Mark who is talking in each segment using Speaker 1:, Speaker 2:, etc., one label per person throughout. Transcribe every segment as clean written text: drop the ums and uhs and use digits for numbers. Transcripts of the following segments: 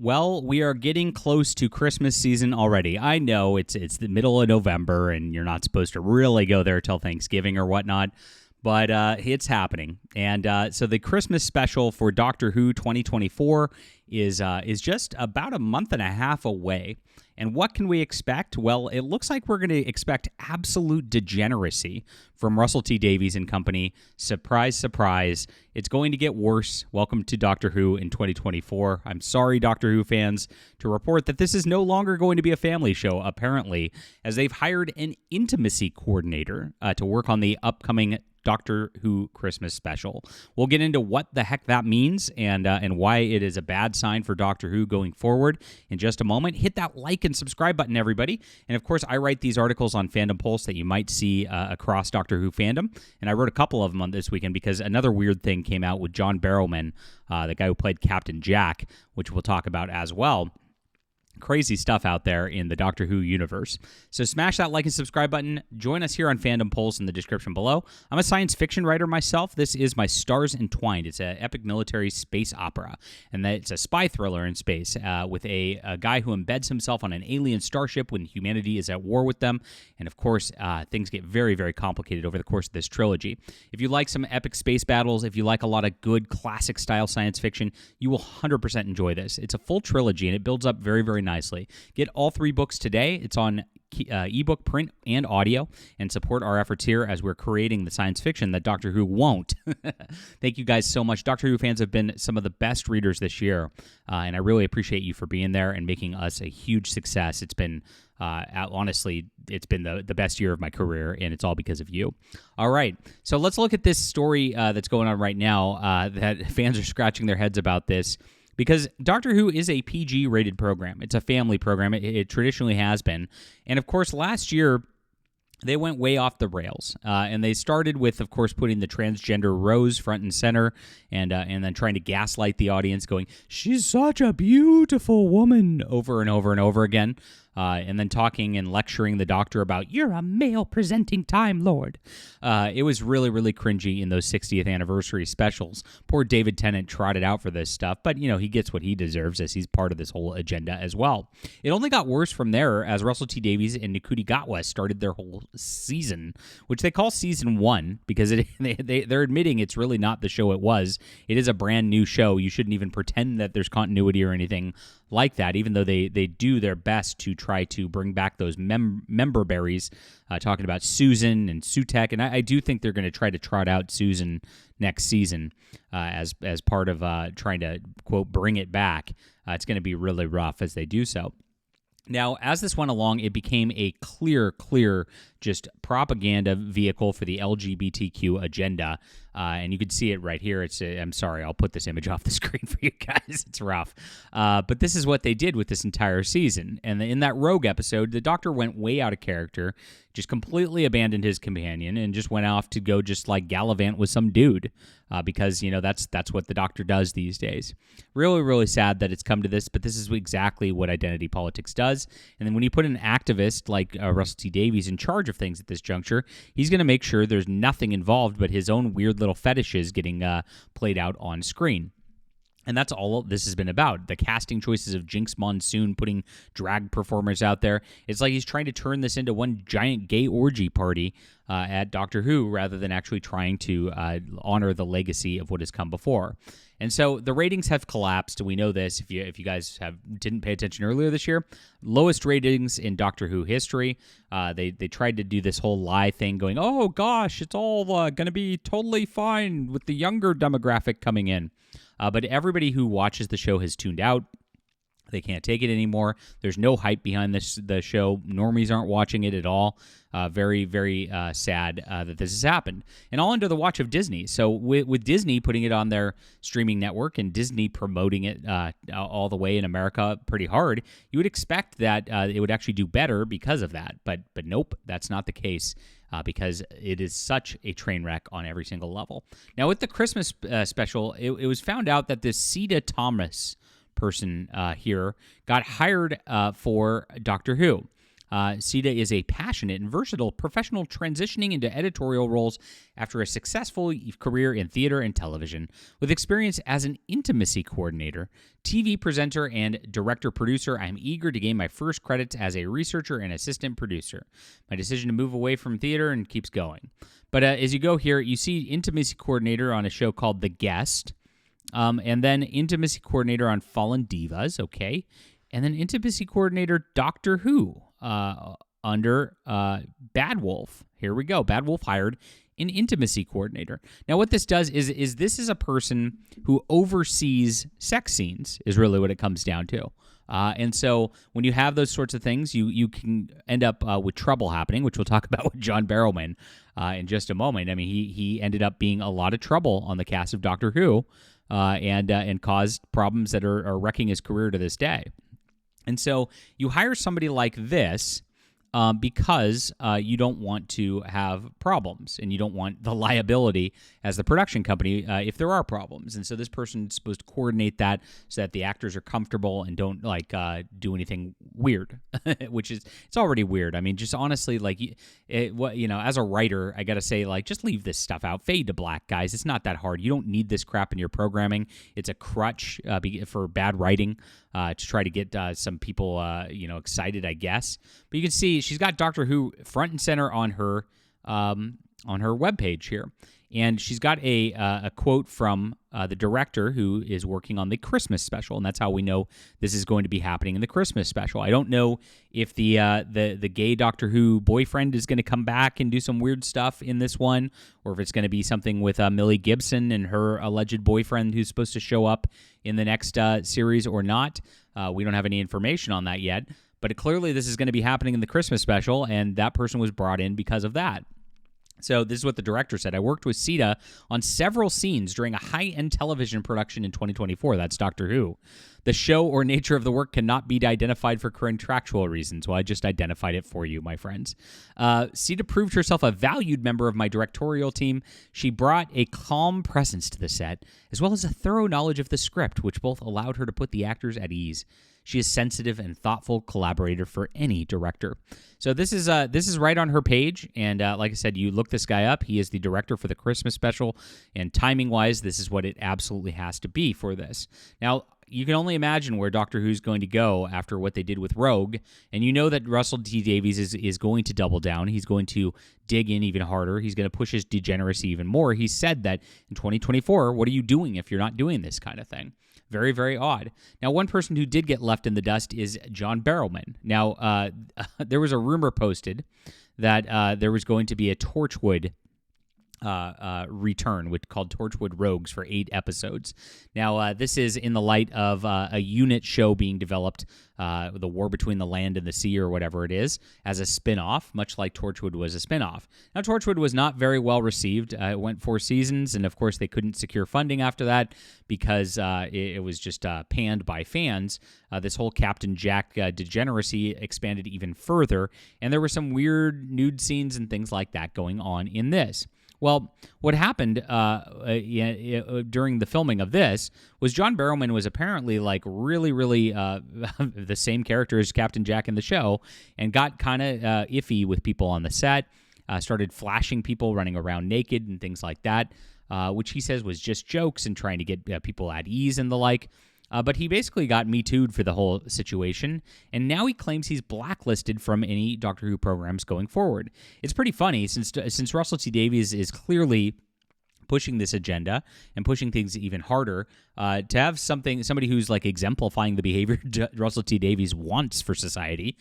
Speaker 1: Well, we are getting close to Christmas season already. I know it's the middle of November, and you're not supposed to really go there till Thanksgiving or whatnot, but it's happening. And so the Christmas special for Doctor Who 2024 is just about a month and a half away. And what can we expect? Well, it looks like we're going to expect absolute degeneracy from Russell T Davies and company. Surprise, surprise. It's going to get worse. Welcome to Doctor Who in 2024. I'm sorry, Doctor Who fans, to report that this is no longer going to be a family show, apparently, as they've hired an intimacy coordinator to work on the upcoming Doctor Who Christmas special. We'll get into what the heck that means and why it is a bad sign for Doctor Who going forward in just a moment. Hit that like and subscribe button, everybody. And of course, I write these articles on Fandom Pulse that you might see across Doctor Who fandom. And I wrote a couple of them on this weekend because another weird thing came out with John Barrowman, the guy who played Captain Jack, which we'll talk about as well. Crazy stuff out there in the Doctor Who universe. So smash that like and subscribe button. Join us here on Fandom Pulse in the description below. I'm a science fiction writer myself. This is my Stars Entwined. It's an epic military space opera, and it's a spy thriller in space with a guy who embeds himself on an alien starship when humanity is at war with them. And of course, things get very, very complicated over the course of this trilogy. If you like some epic space battles, if you like a lot of good classic style science fiction, you will 100% enjoy this. It's a full trilogy, and it builds up very, very nicely. Get all 3 books today. It's on ebook, print, and audio, and support our efforts here as we're creating the science fiction that Doctor Who won't. Thank you guys so much. Doctor Who fans have been some of the best readers this year, and I really appreciate you for being there and making us a huge success. It's been, honestly, it's been the best year of my career, and it's all because of you. All right, so let's look at this story that's going on right now that fans are scratching their heads about this. Because Doctor Who is a PG-rated program. It's a family program. It traditionally has been. And, of course, last year, they went way off the rails. And they started with, of course, putting the transgender Rose front and center and then trying to gaslight the audience, going, "She's such a beautiful woman," over and over and over again. And then talking and lecturing the Doctor about, "You're a male-presenting Time Lord." It was really, really cringy in those 60th anniversary specials. Poor David Tennant trotted out for this stuff, but, he gets what he deserves as he's part of this whole agenda as well. It only got worse from there as Russell T Davies and Ncuti Gatwa started their whole season, which they call Season 1, because they're admitting it's really not the show it was. It is a brand new show. You shouldn't even pretend that there's continuity or anything like that, even though they do their best to try to bring back those member berries, talking about Susan and Sutek, and I do think they're going to try to trot out Susan next season as part of trying to, quote, bring it back. It's going to be really rough as they do so. Now, as this went along, it became a clear, just propaganda vehicle for the LGBTQ agenda, and you can see it right here. I'm sorry, I'll put this image off the screen for you guys. It's rough. But this is what they did with this entire season. And in that Rogue episode, the Doctor went way out of character, just completely abandoned his companion, and just went off to go just like gallivant with some dude, because, that's what the Doctor does these days. Really, really sad that it's come to this, but this is exactly what identity politics does. And then when you put an activist like Russell T Davies in charge of things at this juncture, he's going to make sure there's nothing involved but his own weird little fetishes getting played out on screen. And that's all this has been about. The casting choices of Jinx Monsoon putting drag performers out there. It's like he's trying to turn this into one giant gay orgy party at Doctor Who rather than actually trying to honor the legacy of what has come before. And so the ratings have collapsed. We know this if you guys didn't pay attention earlier this year. Lowest ratings in Doctor Who history. They tried to do this whole lie thing going, "Oh gosh, it's all going to be totally fine with the younger demographic coming in." But everybody who watches the show has tuned out. They can't take it anymore. There's no hype behind the show. Normies aren't watching it at all. Very, very sad that this has happened. And all under the watch of Disney. So with Disney putting it on their streaming network and Disney promoting it all the way in America pretty hard, you would expect that it would actually do better because of that. But nope, that's not the case. Because it is such a train wreck on every single level. Now, with the Christmas special, it was found out that this Seda Thomas person here got hired for Doctor Who. Sita is a passionate and versatile professional transitioning into editorial roles after a successful career in theater and television. With experience as an intimacy coordinator, TV presenter, and director-producer, I am eager to gain my first credits as a researcher and assistant producer. My decision to move away from theater and keeps going. But as you go here, you see intimacy coordinator on a show called The Guest, and then intimacy coordinator on Fallen Divas, okay, and then intimacy coordinator Doctor Who under Bad Wolf. Here we go. Bad Wolf hired an intimacy coordinator. Now, what this does is this is a person who oversees sex scenes, is really what it comes down to. And so when you have those sorts of things, you can end up with trouble happening, which we'll talk about with John Barrowman in just a moment. I mean, he ended up being a lot of trouble on the cast of Doctor Who and caused problems that are wrecking his career to this day. And so you hire somebody like this because you don't want to have problems, and you don't want the liability as the production company if there are problems. And so this person is supposed to coordinate that so that the actors are comfortable and don't do anything weird, which is, it's already weird. I mean, just honestly, as a writer, I got to say, just leave this stuff out. Fade to black, guys. It's not that hard. You don't need this crap in your programming. It's a crutch for bad writing to try to get some people, excited, I guess. But you can see she's got Doctor Who front and center on her webpage here. And she's got a quote from the director who is working on the Christmas special, and that's how we know this is going to be happening in the Christmas special. I don't know if the gay Doctor Who boyfriend is going to come back and do some weird stuff in this one, or if it's going to be something with Millie Gibson and her alleged boyfriend who's supposed to show up in the next series or not. We don't have any information on that yet, but clearly this is going to be happening in the Christmas special, and that person was brought in because of that. So this is what the director said. I worked with Sita on several scenes during a high-end television production in 2024. That's Doctor Who. The show or nature of the work cannot be identified for contractual reasons. Well, I just identified it for you, my friends. Sita proved herself a valued member of my directorial team. She brought a calm presence to the set, as well as a thorough knowledge of the script, which both allowed her to put the actors at ease. She is sensitive and thoughtful collaborator for any director. So this is right on her page, and like I said, you look this guy up. He is the director for the Christmas special, and timing-wise, this is what it absolutely has to be for this. Now, you can only imagine where Doctor Who's going to go after what they did with Rogue, and you know that Russell T Davies is going to double down. He's going to dig in even harder. He's going to push his degeneracy even more. He said that in 2024, what are you doing if you're not doing this kind of thing? Very, very odd. Now, one person who did get left in the dust is John Barrowman. Now, there was a rumor posted that there was going to be a Torchwood return, called Torchwood Rogues, for 8 episodes. Now, this is in the light of a unit show being developed, The War Between the Land and the Sea, or whatever it is, as a spin-off, much like Torchwood was a spin-off. Now, Torchwood was not very well received. It went 4 seasons, and of course, they couldn't secure funding after that because it was just panned by fans. This whole Captain Jack degeneracy expanded even further, and there were some weird nude scenes and things like that going on in this. Well, what happened during the filming of this was John Barrowman was apparently really, really the same character as Captain Jack in the show, and got kind of iffy with people on the set, started flashing people running around naked and things like that, which he says was just jokes and trying to get people at ease and the like. But he basically got Me Too'd for the whole situation, and now he claims he's blacklisted from any Doctor Who programs going forward. It's pretty funny, since Russell T Davies is clearly pushing this agenda and pushing things even harder, to have somebody who's exemplifying the behavior Russell T Davies wants for society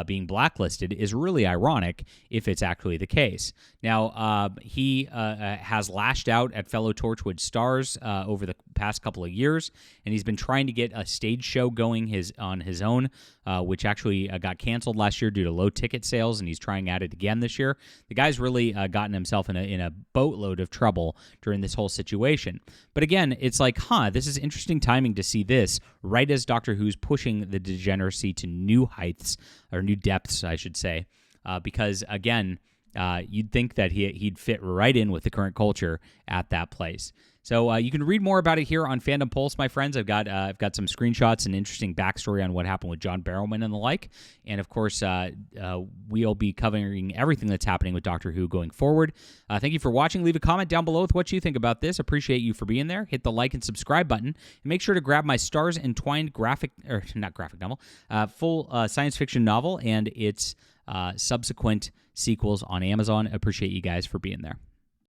Speaker 1: being blacklisted is really ironic if it's actually the case. Now, he has lashed out at fellow Torchwood stars over the past couple of years, and he's been trying to get a stage show going on his own, which actually got canceled last year due to low ticket sales, and he's trying at it again this year. The guy's really gotten himself in a boatload of trouble during this whole situation. But again, it's this is interesting timing to see this right as Doctor Who's pushing the degeneracy to new heights, or new depths, I should say, because again, you'd think that he'd fit right in with the current culture at that place. So you can read more about it here on Fandom Pulse, my friends. I've got some screenshots and interesting backstory on what happened with John Barrowman and the like. And of course, we'll be covering everything that's happening with Doctor Who going forward. Thank you for watching. Leave a comment down below with what you think about this. Appreciate you for being there. Hit the like and subscribe button, and make sure to grab my Stars Entwined full science fiction novel and its subsequent sequels on Amazon. Appreciate you guys for being there.